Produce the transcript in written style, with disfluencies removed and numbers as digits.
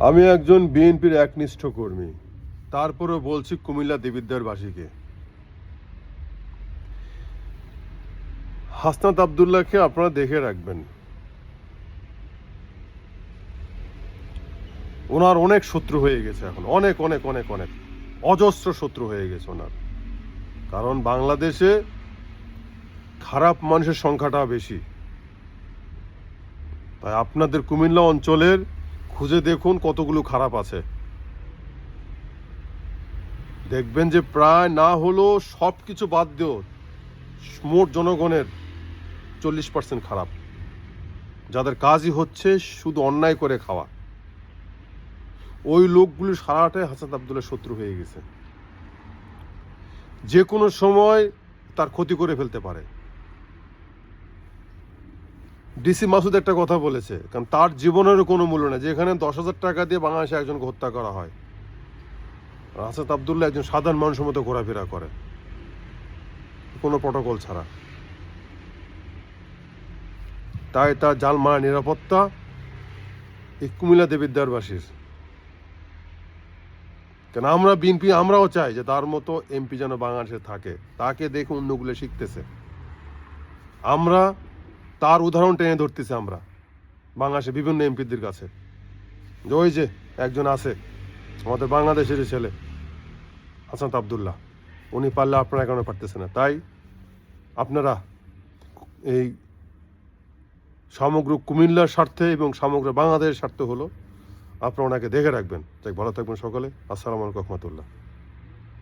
আমি একজন বিএনপির একনিষ্ঠ কর্মী, তারপরেও বলছি কুমিল্লা দেবিদ্বারবাসীকে, হাসনাত আবদুল্লাহকে আপনারা দেখে রাখবেন। ওনার অনেক শত্রু হয়ে গেছে, এখন অনেক অনেক অনেক অনেক অজস্র শত্রু হয়ে গেছে ওনার। কারণ বাংলাদেশে খারাপ মানুষের সংখ্যাটা বেশি। তাই আপনাদের কুমিল্লা অঞ্চলের খুঁজে দেখুন কতগুলো খারাপ আছে, দেখবেন যে প্রায় না হলো সব কিছু বাদ দিও মোট জনগণের 40% খারাপ, যাদের কাজই হচ্ছে শুধু অন্যায় করে খাওয়া। ওই লোকগুলি সারাটাই হাসনাত আবদুল্লাহ শত্রু হয়ে গেছে, যে কোনো সময় তার ক্ষতি করে ফেলতে পারে। ডিসি মাসুদ একটা কথা বলেছে, কারণ তার জীবনেরও কোনো মূল্য নেই, যেখানে 10,000 টাকা দিয়ে বাংলাদেশে একজনকে হত্যা করা হয়, হাসনাত আবদুল্লাহ একজন সাধারণ মানুষের মতো ঘোরাফেরা করে কোনো প্রটোকল ছাড়া। তাই তার জালমারা নিরাপত্তা এই কুমিল্লা দেবিদ্বারবাসীর। কেন আমরা বিএনপি আমরাও চাই যে তার মতো এমপি যেন বাংলাদেশে থাকে, তাকে দেখে অন্যগুলো শিখতেছে, আমরা তার উদাহরণ টেনে ধরতেছি আমরা বাংলাদেশে বিভিন্ন এমপিদের কাছে, যে ওই যে একজন আছে আমাদের বাংলাদেশের ছেলে হাসনাত আবদুল্লাহ, উনি পারলে আপনারা কেন পারতেছে না? তাই আপনারা এই সমগ্র কুমিল্লার স্বার্থে এবং সমগ্র বাংলাদেশের স্বার্থে হলো আপনারা ওনাকে দেখে রাখবেন। তাই ভালো থাকবেন সকলে। আসসালামু আলাইকুম রহমতুল্লাহ।